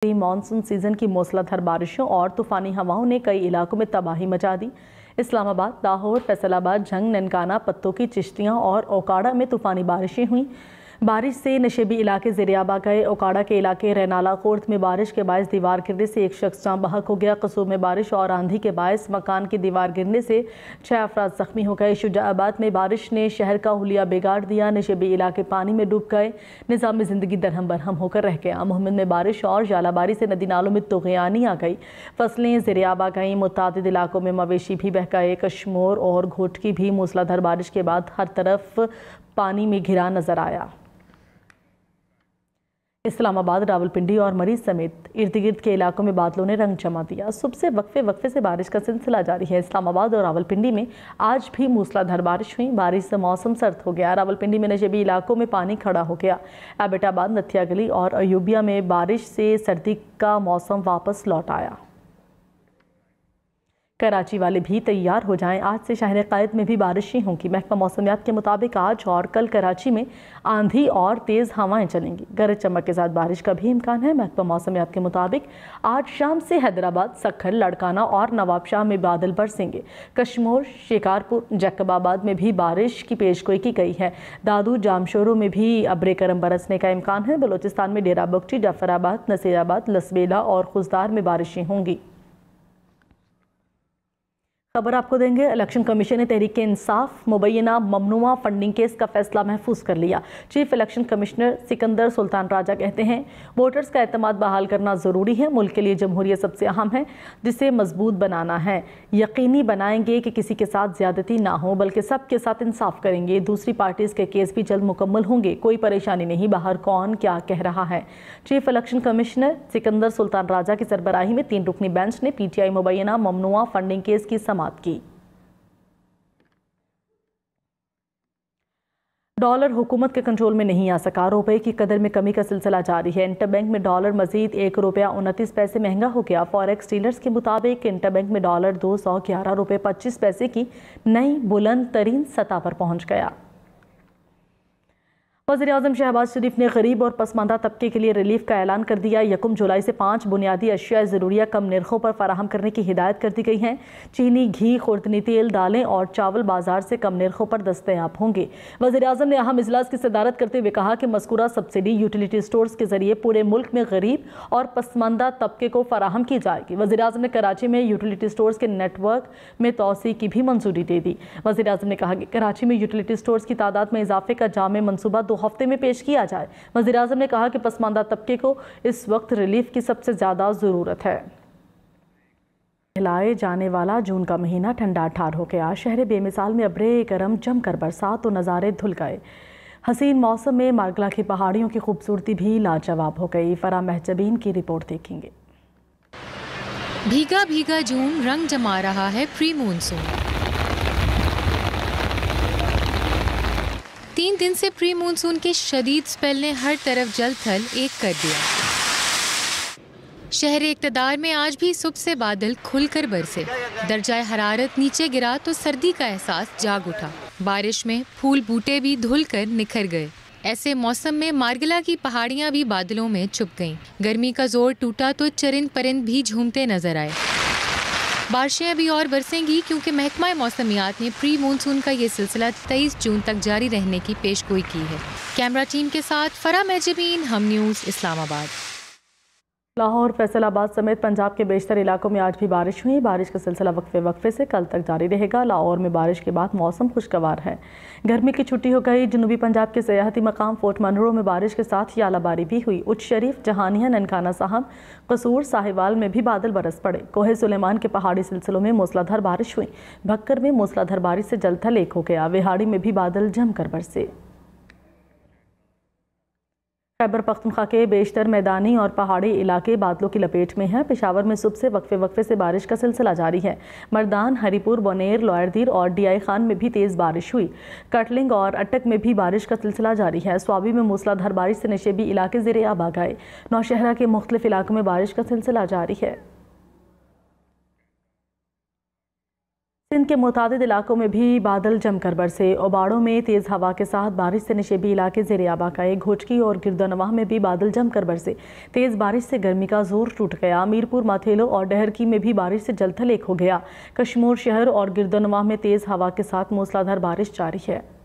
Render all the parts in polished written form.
Monsoon season की मूसलाधार बारिशों और तूफानी हवाओं ने कई इलाकों में तबाही मचा दी। इस्लामाबाद, लाहौर, फैसलाबाद, झंग, ननकाना, पत्तों की चिश्तियाँ और ओकाड़ा में तूफानी बारिशें हुईं। बारिश से नशेबी इलाके ज़ेरियाबा गए। ओकाड़ा के इलाके रैनाला कोर्ट में बारिश के बायस दीवार गिरने से एक शख्स जाँ बहक हो गया। कसूर में बारिश और आंधी के बायस मकान की दीवार गिरने से 6 अफराद जख्मी हो गए। शुजाआबाद में बारिश ने शहर का हुलिया बिगाड़ दिया। नशेबी इलाके पानी में डूब गए। निज़ाम ज़िंदगी दरहम बरहम होकर रह गया। मोहम्मद में बारिश और जालाबारी से नदी नालों में तुग़यानी आ गई। फसलें ज़ेरियाबा गईं। मुतादिद इलाकों में मवेशी भी बह गए। कश्मोर और घोटकी भी मूसलाधार बारिश के बाद हर तरफ पानी में घिरा नजर आया। इस्लामाबाद, रावलपिंडी और मरीज समेत इर्द गिर्द के इलाकों में बादलों ने रंग जमा दिया। सुबह से वक्फे से बारिश का सिलसिला जारी है। इस्लामाबाद और रावलपिंडी में आज भी मूसलाधार बारिश हुई। बारिश से मौसम सर्द हो गया। रावलपिंडी में नशेबी इलाकों में पानी खड़ा हो गया। एबटाबाद, नथिया गली और अयूबिया में बारिश से सर्दी का मौसम वापस लौट आया। कराची वाले भी तैयार हो जाएं। आज से शहर क़ायद में भी बारिशें होंगी। महकमा मौसमियात के मुताबिक आज और कल कराची में आंधी और तेज़ हवाएं चलेंगी। गरज चमक के साथ बारिश का भी इम्कान है। महकमा मौसमियात के मुताबिक आज शाम से हैदराबाद, सक्खर, लड़काना और नवाबशाह में बादल बरसेंगे। कश्मोर, शिकारपुर, जैकबाबाद में भी बारिश की पेशगोई की गई है। दादू, जामशोरों में भी अब्रे करम बरसने का इम्कान है। बलोचिस्तान में डेरा बख्शी, जफराबाद, नसीराबाद, लसबेला और खुजदार में बारिशें होंगी। खबर आपको देंगे। इलेक्शन कमीशन ने तहरीक इंसाफ मुबैना ममनुआ फंडिंग केस का फैसला महफूज कर लिया। Chief election commissioner Sikandar Sultan Raja कहते हैं, वोटर्स का एतमाद बहाल करना ज़रूरी है। मुल्क के लिए जमहूरियत सबसे अहम है, जिसे मजबूत बनाना है। यकीनी बनाएंगे कि किसी के साथ ज्यादती ना हो, बल्कि सबके साथ इंसाफ करेंगे। दूसरी पार्टीज के केस भी जल्द मुकम्मल होंगे। कोई परेशानी नहीं, बाहर कौन क्या कह रहा है। Chief election commissioner Sikandar Sultan Raja की सरबराही में 3 रुकनी बेंच ने PTI मुबैना ममनुआ फंडिंग केस की की। डॉलर हुकूमत के कंट्रोल में नहीं आ सका। रुपए की कदर में कमी का सिलसिला जारी है। इंटरबैंक में डॉलर मजीद ₹1.29 महंगा हो गया। फॉरेक्स डीलर्स के मुताबिक इंटरबैंक में डॉलर ₹211.25 की नई बुलंद तरीन सतह पर पहुंच गया। वज़ीर-ए-आज़म शहबाज शरीफ ने गरीब और पसमानदा तबके के लिए रिलीफ का ऐलान कर दिया। 1 जुलाई से 5 बुनियादी अशिया ज़रूरिया कम निर्खों पर फराहम करने की हिदायत कर दी गई है। चीनी, घी, खुर्दनी तेल, दालें और चावल बाजार से कम निर्खों पर दस्तयाब होंगे। वज़ीर-ए-आज़म ने अहम इजलास की सदारत करते हुए कहा कि मज़कूरा सब्सिडी यूटिलिटी स्टोर्स के जरिए पूरे मुल्क में गरीब और पसमानदा तबके को फराहम की जाएगी। वज़ीर-ए-आज़म ने कराची में यूटिलिटी स्टोर्स के नेटवर्क में तोसी की भी मंजूरी दे दी। वज़ीर-ए-आज़म ने कहा कि कराची में यूटिलिटी स्टोर्स की तादाद में इजाफे का जामे मनसूबा 2 हफ्ते में पेश किया जाए। वज़ीर-ए-आज़म ने कहा कि पसमानदा तबके को इस वक्त रिलीफ की सबसे ज्यादा जरूरत है। हिलाए जाने वाला जून का महीना ठंडा ठार हो गया। शहर बेमिसाल में अब्रे गरम जमकर बरसात और नज़ारे धुल गए। हसीन मौसम में मारगला की पहाड़ियों की खूबसूरती भी लाजवाब हो गई। फरा महजबीन की रिपोर्ट देखेंगे। भीगा भीगा जून रंग जमा रहा है प्री मानसून। 3 दिन से प्री मानसून के शदीद स्पेल ने हर तरफ जल थल एक कर दिया। शहर इक़्तिदार में आज भी सुबह से बादल खुलकर बरसे। दर्जा हरारत नीचे गिरा तो सर्दी का एहसास जाग उठा। बारिश में फूल बूटे भी धुल कर निखर गए। ऐसे मौसम में मारगला की पहाड़ियां भी बादलों में छुप गईं। गर्मी का जोर टूटा तो चरिंद परिंद भी झूमते नजर आए। बारिशें अभी और बरसेंगी क्योंकि महकमा मौसमियात ने प्री मानसून का ये सिलसिला 23 जून तक जारी रहने की पेशगोई की है। कैमरा टीम के साथ फरा महजबीन, हम न्यूज़, इस्लामाबाद। लाहौर, फैसलाबाद समेत पंजाब के बेशतर इलाकों में आज भी बारिश हुई। बारिश का सिलसिला वक्फे से कल तक जारी रहेगा। लाहौर में बारिश के बाद मौसम खुशगवार है। गर्मी की छुट्टी हो गई। जनूबी पंजाब के सियाहती मकाम फोर्ट मनरो में बारिश के साथ ही आलाबारी भी हुई। उच्च शरीफ, जहानिया, ननकाना साहब, कसूर, साहिवाल में भी बादल बरस पड़े। कोहे सुलेमान के पहाड़ी सिलसिलों में मूसलाधार बारिश हुई। भक्कर में मूसलाधार बारिश से जलथल एक हो गया। विहाड़ी में भी बादल जमकर बरसे। खैबर पख्तूनख्वा के बेशतर मैदानी और पहाड़ी इलाके बादलों की लपेट में हैं। पेशावर में सुबह से वक्फे से बारिश का सिलसिला जारी है। मर्दान, हरीपुर, बोनेर, लोयरदीर और DI खान में भी तेज़ बारिश हुई। कटलिंग और अटक में भी बारिश का सिलसिला जारी है। स्वाबी में मूसलाधार बारिश से नशेबी इलाके ज़ेर-ए-आब आ गए। नौशहरा के मुख्तलिफ इलाकों में बारिश का सिलसिला जारी है। सिंध के मुतादिद इलाकों में भी बादल जमकर बरसे। ओबाड़ों में तेज़ हवा के साथ बारिश से निशेबी इलाके ज़ेर आब आए। घोचकी और गिरदनवाह में भी बादल जमकर बरसे। तेज़ बारिश से गर्मी का जोर टूट गया। मीरपुर, माथेलो और डहरकी में भी बारिश से जलथल एक हो गया। कश्मीर शहर और गिरदनवाह में तेज़ हवा के साथ मूसलाधार बारिश जारी है।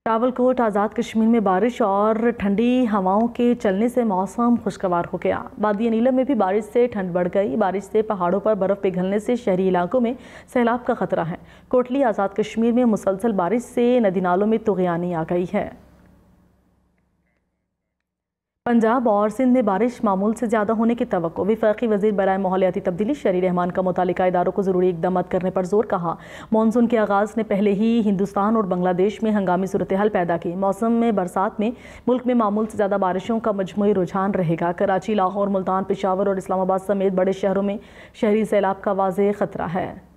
रावलकोट, आज़ाद कश्मीर में बारिश और ठंडी हवाओं के चलने से मौसम खुशगवार हो गया। वादी नीलम में भी बारिश से ठंड बढ़ गई। बारिश से पहाड़ों पर बर्फ़ पिघलने से शहरी इलाकों में सैलाब का खतरा है। कोटली, आज़ाद कश्मीर में मुसलसल बारिश से नदी नालों में तुग़यानी आ गई है। पंजाब और सिंध में बारिश मामूल से ज़्यादा होने की तवक्को। वफाकी वज़ीर बराए माहौलियाती तब्दीली शहरी रहमान का मुतालिका इदारों को ज़रूरी इक़दाम करने पर जोर कहा। मानसून के आगाज़ ने पहले ही हिंदुस्तान और बांग्लादेश में हंगामी सूरत हाल पैदा की। मौसम में बरसात में मुल्क में मामूल से ज़्यादा बारिशों का मजमूई रुझान रहेगा। कराची, लाहौर, मुल्तान, पेशावर और इस्लामाबाद समेत बड़े शहरों में शहरी सैलाब का वाज़ेह ख़तरा है।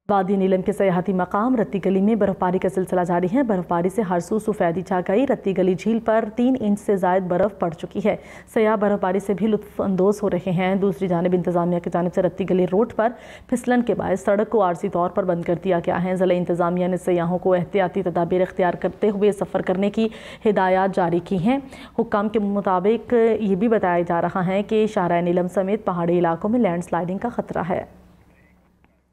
वादी नीलम के सयाहती मकाम रत्ती गली में बर्फबारी का सिलसिला जारी है। बर्फबारी से हर सू सफ़ेदी छा गई। रत्ती गली झील पर 3 इंच से ज़ायद बर्फ़ पड़ चुकी है। सयाह बर्फबारी से भी लुत्फ़ अंदोज़ हो रहे हैं। दूसरी जानिब इंतज़ामिया की जानिब से रत्ती गली रोड पर फिसलन के बाद सड़क को आर्जी तौर पर बंद कर दिया गया है। ज़िला इंतज़ामिया ने सयाहों को एहतियाती तदाबीर इख्तियार करते हुए सफ़र करने की हिदायत जारी की हैं। हुक्काम के मुताबिक ये भी बताया जा रहा है कि शाहराह नीलम समेत पहाड़ी इलाकों में लैंडस्लाइडिंग का खतरा है।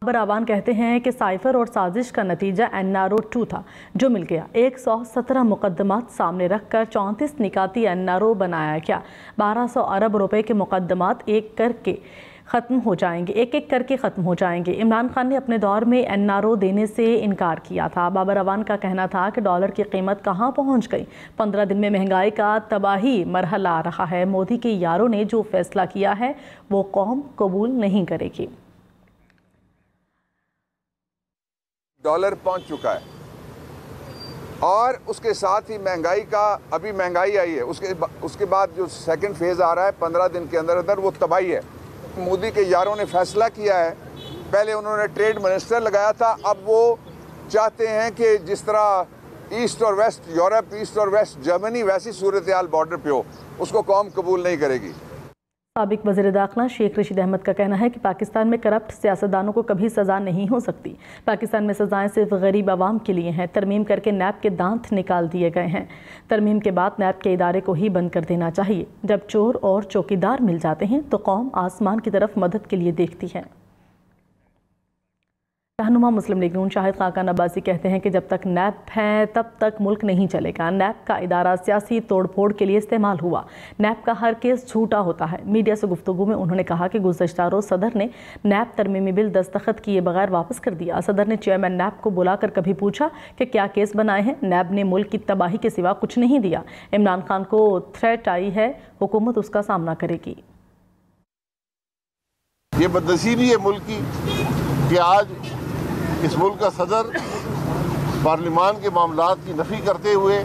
बाबर आवान कहते हैं कि साइफर और साजिश का नतीजा NRO 2 था जो मिल गया। 117 मुकदमात सामने रखकर 34 निकाती NRO बनाया गया। 1200 अरब रुपए के मुकदमात एक एक करके ख़त्म हो जाएंगे। इमरान खान ने अपने दौर में NRO देने से इनकार किया था। बाबर आवान का कहना था कि डॉलर की कीमत कहाँ पहुँच गई। 15 दिन में महंगाई का तबाही मरहला आ रहा है। मोदी के यारों ने जो फैसला किया है वो कौम कबूल नहीं करेगी। डॉलर पहुंच चुका है और उसके साथ ही महंगाई का, अभी महंगाई आई है, उसके बाद जो सेकंड फेज़ आ रहा है 15 दिन के अंदर अंदर, वो तबाही है। मोदी के यारों ने फैसला किया है। पहले उन्होंने ट्रेड मिनिस्टर लगाया था, अब वो चाहते हैं कि जिस तरह ईस्ट और वेस्ट यूरोप, ईस्ट और वेस्ट जर्मनी वैसी सूरत हाल बॉर्डर पे हो, उसको कौम कबूल नहीं करेगी। साबिक वज़ीर दाखिला शेख रशीद अहमद का कहना है कि पाकिस्तान में करप्ट सियासतदानों को कभी सज़ा नहीं हो सकती। पाकिस्तान में सज़ाएं सिर्फ गरीब आवाम के लिए हैं। तरमीम करके नैब के दांत निकाल दिए गए हैं। तरमीम के बाद नैब के इदारे को ही बंद कर देना चाहिए। जब चोर और चौकीदार मिल जाते हैं तो कौम आसमान की तरफ मदद के लिए देखती है। रहनुमा मुस्लिम लीग नून शाहिद खाकान अब्बासी कहते हैं कि जब तक नैब है तब तक मुल्क नहीं चलेगा। नैब का इदारा सियासी तोड़फोड़ के लिए इस्तेमाल हुआ। नैब का हर केस झूठा होता है। मीडिया से गुफ्तगू में उन्होंने कहा कि गुज़श्ता रोज़ सदर ने नैब तरमीमी बिल दस्तखत किए बगैर वापस कर दिया। सदर ने चेयरमैन नैब को बुलाकर कभी पूछा कि क्या केस बनाए हैं। नैब ने मुल्क की तबाही के सिवा कुछ नहीं दिया। इमरान खान को थ्रेट आई है, हुकूमत उसका सामना करेगी। ये बदनसीबी है मुल्क की कि आज इस मुल्क का सदर पार्लिमान के मामलात की नफी करते हुए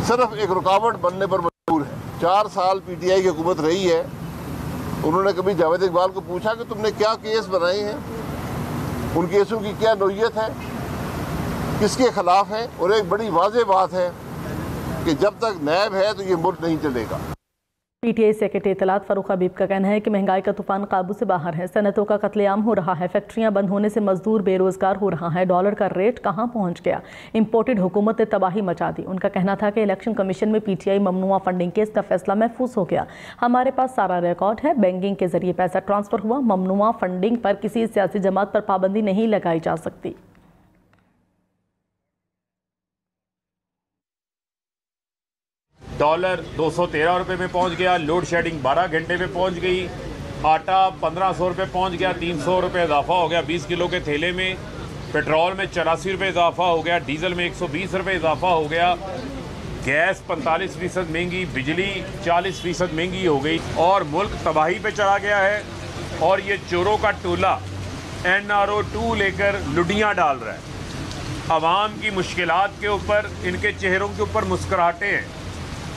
सिर्फ एक रुकावट बनने पर मजबूर है। 4 साल PTI की हुकूमत रही है। उन्होंने कभी जावेद इकबाल को पूछा कि तुमने क्या केस बनाए हैं, उन केसों की क्या नोयत है, किसके खिलाफ है। और एक बड़ी वाज़ेह बात है कि जब तक नैब है तो ये मुल्क नहीं चलेगा। PTI सेक्रेटरी इत्तलात फ़ारूक हबीब का कहना है कि महंगाई का तूफान काबू से बाहर है। सनतों का कत्लेआम हो रहा है। फैक्ट्रियां बंद होने से मजदूर बेरोजगार हो रहा है। डॉलर का रेट कहां पहुंच गया। इंपोर्टेड हुकूमत ने तबाही मचा दी। उनका कहना था कि इलेक्शन कमीशन में PTI ममनुआ फंडिंग केस का फैसला महफूज हो गया। हमारे पास सारा रिकॉर्ड है। बैंकिंग के जरिए पैसा ट्रांसफर हुआ। ममनुआ फंडिंग पर किसी सियासी जमात पर पाबंदी नहीं लगाई जा सकती। डॉलर 213 रुपये में पहुंच गया। लोड शेडिंग 12 घंटे में पहुंच गई। आटा 1500 रुपये पहुंच गया। 300 रुपये इजाफा हो गया 20 किलो के थैले में। पेट्रोल में 84 रुपये इजाफा हो गया। डीजल में 120 रुपये इजाफा हो गया। गैस 45% महंगी, बिजली 40% महंगी हो गई और मुल्क तबाही पे चला गया है। और ये चोरों का टोला NRO 2 लेकर लुडियाँ डाल रहा है। आवाम की मुश्किलात के ऊपर, इनके चेहरों के ऊपर मुस्कुराहटें हैं।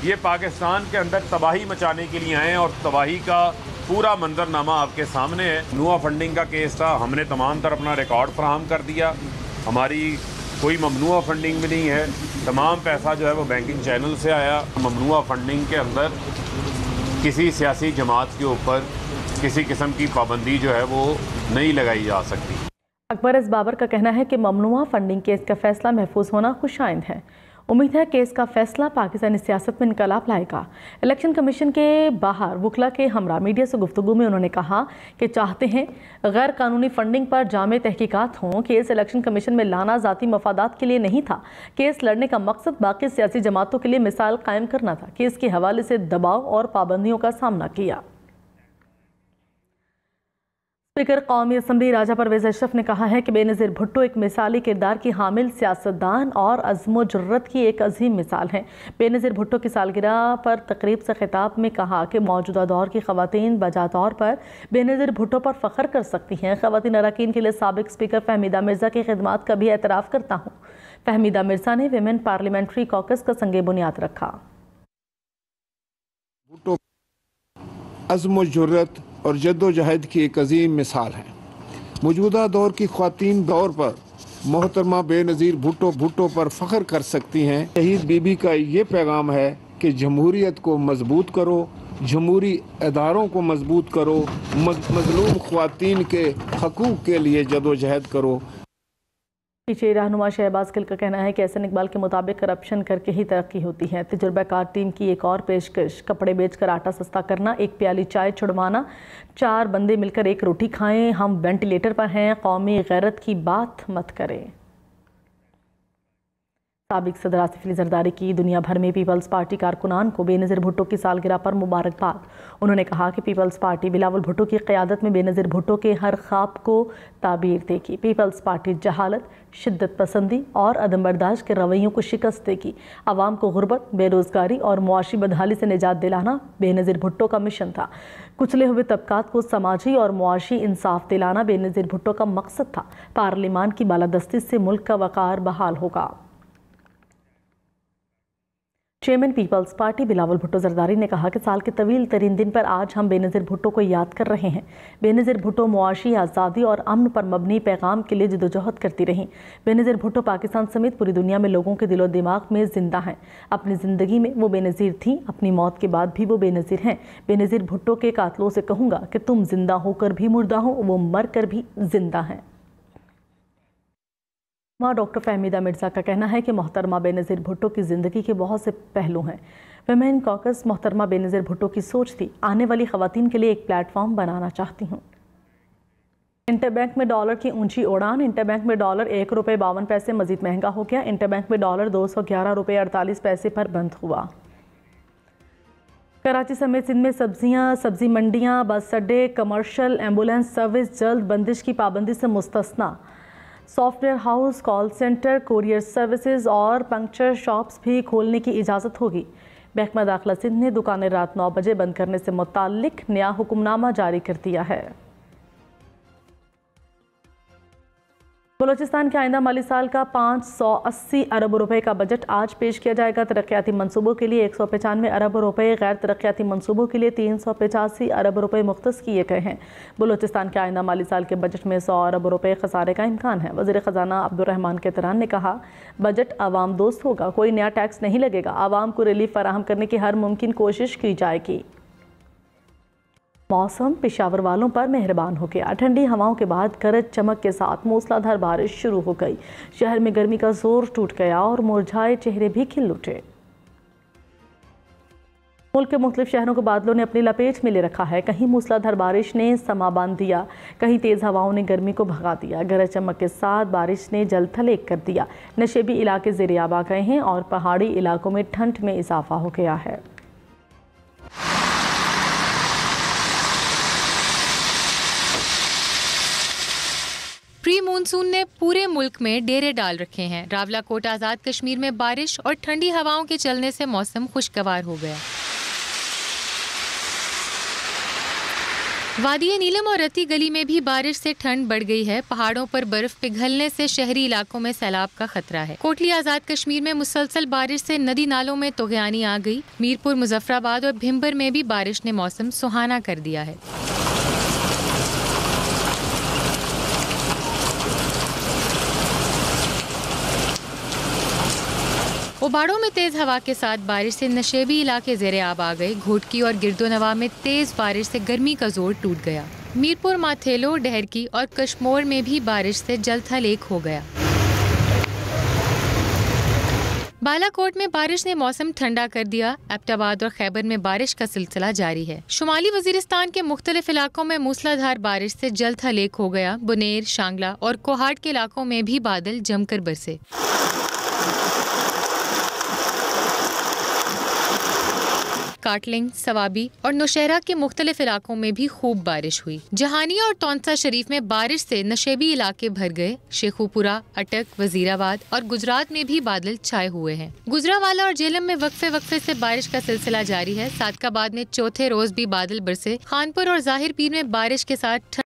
ये पाकिस्तान के अंदर तबाही मचाने के लिए आए हैं और तबाही का पूरा मंजरनामा आपके सामने है। ममनुआ फंडिंग का केस था, हमने तमाम तरह अपना रिकॉर्ड फराहम कर दिया। हमारी कोई ममनुआ फंडिंग भी नहीं है। तमाम पैसा जो है वो बैंकिंग चैनल से आया। ममनुआ फंडिंग के अंदर किसी सियासी जमात के ऊपर किसी किस्म की पाबंदी जो है वो नहीं लगाई जा सकती। अकबर एस बाबर का कहना है कि ममनुआ फंडिंग केस का फैसला महफूज होना खुशाइंद है। उम्मीद है केस का फैसला पाकिस्तानी सियासत में इनकलाब लाएगा। इलेक्शन कमीशन के बाहर वकला के हमरा मीडिया से गुफ्तगू में उन्होंने कहा कि चाहते हैं गैर कानूनी फंडिंग पर जामे तहकीकात हों। केस इलेक्शन कमीशन में लाना ज़ाती मफादात के लिए नहीं था। केस लड़ने का मकसद बाकी सियासी जमातों के लिए मिसाल कायम करना था। केस के हवाले से दबाव और पाबंदियों का सामना किया। स्पीकर कौमी असम्बली राजा परवेज अशरफ ने कहा है कि बेनज़ीर भुट्टो एक मिसाली किरदार की हामिल सियासतदान और अज़्म जुर्रत की एक अजीम मिसाल हैं। बेनज़ीर भुट्टो की सालगिरह पर तकरीब से खिताब में कहा कि मौजूदा दौर की ख़वातीन बजा तौर पर बेनज़ीर भुट्टो पर फ़ख्र कर सकती हैं। ख़वातीन अरकान के लिए साबिक स्पीकर फहमीदा मिर्ज़ा की खिदमात का भी एतराफ़ करता हूँ। फहमीदा मिर्ज़ा ने विमेन पार्लियामेंट्री कॉकस का संगे बुनियाद रखा। भुट्टो अज़्म जुर्रत और जद्दोजहद की एक अजीम मिसाल है। मौजूदा दौर की ख़वातीन दौर पर मोहतरमा बेनज़ीर भुट्टो पर फ़ख्र कर सकती हैं। शहीद बीबी का ये पैगाम है कि जमहूरियत को मजबूत करो, जमहूरी इदारों को मजबूत करो, मज़लूम ख़वातीन के हकूक़ के लिए जद्दोजहद करो। पीछे रहनुमा शहबाज गिल का कहना है कि एहसन इकबाल के मुताबिक करप्शन करके ही तरक्की होती है। तजुर्बाकार टीम की एक और पेशकश, कपड़े बेचकर आटा सस्ता करना, एक प्याली चाय छुड़वाना, 4 बंदे मिलकर एक रोटी खाएं, हम वेंटिलेटर पर हैं, कौमी गैरत की बात मत करें। साबिक सदर आसिफ अली जरदारी की दुनिया भर में पीपल्स पार्टी कारकुनान को बेनज़ीर भुट्टो की सालगिरह पर मुबारकबाद। उन्होंने कहा कि पीपल्स पार्टी बिलावल भुट्टो की क़यादत में बेनज़ीर भुट्टो के हर ख्वाब को ताबीर देगी। पीपल्स पार्टी जहालत, शिद्दत पसंदी और अदम बर्दाश्त के रवैयों को शिकस्त देगी। आवाम को गुर्बत, बेरोज़गारी और मुआशी बदहाली से निजात दिलाना बेनज़ीर भुट्टो का मिशन था। कुचले हुए तबकात को समाजी और मुआशी इंसाफ दिलाना बेनज़ीर भुट्टो का मकसद था। पार्लिमान की बालादस्ती से मुल्क का वक़ार बहाल होगा। Chairman Peoples Party Bilawal Bhutto Zardari ने कहा कि साल के तवील तरीन दिन पर आज हम बेनज़ीर भुट्टो को याद कर रहे हैं। बेनज़ीर भुट्टो मुआशी आज़ादी और अमन पर मबनी पैगाम के लिए जदोजहद करती रहीं। बेनज़ीर भुट्टो पाकिस्तान समेत पूरी दुनिया में लोगों के दिलो दिमाग में जिंदा हैं। अपनी ज़िंदगी में वो बेनज़ीर थीं, अपनी मौत के बाद भी वो बेनज़ीर हैं। बेनज़ीर भुट्टो के कातलों से कहूँगा कि तुम जिंदा होकर भी मुर्दा हो, वो मर कर भी जिंदा हैं। डॉक्टर फहमीदा मिर्ज़ा का कहना है कि मोहतरमा बेनज़ीर भुट्टो की ज़िंदगी के बहुत से पहलू हैं। विमेन कॉकस मोहतरमा बेनज़ीर भुट्टो की सोच थी, आने वाली ख़वातीन के लिए एक प्लेटफॉर्म बनाना चाहती हूँ। इंटरबैंक में डॉलर की ऊंची उड़ान। इंटरबैंक में डॉलर ₹1.52 मजीद महंगा हो गया। इंटरबैंक में डॉलर ₹211.48 पर बंद हुआ। कराची समेत सिंध में सब्जी मंडियाँ, बस अड्डे, कमर्शियल एम्बुलेंस सर्विस जल्द बंदिश की पाबंदी से मुस्तस्ना। Software house, call centre, courier services और पंक्चर शॉप्स भी खोलने की इजाज़त होगी। महकमा दाखिला सिंध ने दुकानें रात 9 बजे बंद करने से मुताल्लिक नया हुक्मनामा जारी कर दिया है। बलोचिस्तान के आइंदा माली साल का 580 अरब रुपए का बजट आज पेश किया जाएगा। तरक्याती मंसूबों के लिए 195 अरब रुपए, गैर तरक्याती मंसूबों के लिए 385 अरब रुपए मुख्तस किए गए हैं। बलोचिस्तान के आइंदा माली साल के बजट में 100 अरब रुपए खसारे का इम्कान है। वज़ीर ख़जाना अब्दुर्रहमान केतरान ने कहा, बजट आवाम दोस्त होगा, कोई नया टैक्स नहीं लगेगा। आवाम को रिलीफ फराहम करने की हर मुमकिन कोशिश की जाएगी। मौसम पेशावर वालों पर मेहरबान हो गया। ठंडी हवाओं के बाद गरज चमक के साथ मूसलाधार बारिश शुरू हो गई। शहर में गर्मी का जोर टूट गया और मुरझाए चेहरे भी खिल उठे। मुल्क के मुख्तलिफ शहरों को बादलों ने अपनी लपेट में ले रखा है। कहीं मूसलाधार बारिश ने समा बांध दिया, कहीं तेज़ हवाओं ने गर्मी को भगा दिया। गरज चमक के साथ बारिश ने जल थलेग कर दिया। नशेबी इलाके ज़ेर-ए-आब आ गए हैं और पहाड़ी इलाकों में ठंड में इजाफा हो गया है। प्री मानसून ने पूरे मुल्क में डेरे डाल रखे हैं। रावलाकोट आज़ाद कश्मीर में बारिश और ठंडी हवाओं के चलने से मौसम खुशगवार हो गया। वादी नीलम और रती गली में भी बारिश से ठंड बढ़ गई है। पहाड़ों पर बर्फ पिघलने से शहरी इलाकों में सैलाब का खतरा है। कोटली आज़ाद कश्मीर में मुसलसल बारिश से नदी नालों में तुग़यानी आ गई। मीरपुर, मुजफ्फराबाद और भिम्बर में भी बारिश ने मौसम सुहाना कर दिया है। उबाड़ों में तेज हवा के साथ बारिश से नशेबी इलाके ज़ेरे आब आ गए। घोटकी और गिरदोनवा में तेज बारिश से गर्मी का जोर टूट गया। मीरपुर, माथेलो, डहरकी और कश्मोर में भी बारिश से जल थल एक हो गया। बालाकोट में बारिश ने मौसम ठंडा कर दिया। एबटाबाद और खैबर में बारिश का सिलसिला जारी है। शुमाली वजीरिस्तान के मुख्तलिफ इलाकों में मूसलाधार बारिश से जल थल एक हो गया। बुनेर, शांगला और कोहाट के इलाकों में भी बादल जमकर बरसे। काटलिंग, सवाबी और नौशहरा के मुख्तलिफ इलाकों में भी खूब बारिश हुई। जहानिया और तौंसा शरीफ में बारिश से नशेबी इलाके भर गए। शेखुपुरा, अटक, वजीराबाद और गुजरात में भी बादल छाए हुए हैं। गुजरावाला और जेलम में वक्फे से बारिश का सिलसिला जारी है। सादकाबाद में चौथे रोज भी बादल बरसे। खानपुर और जाहिर पीर में बारिश के साथ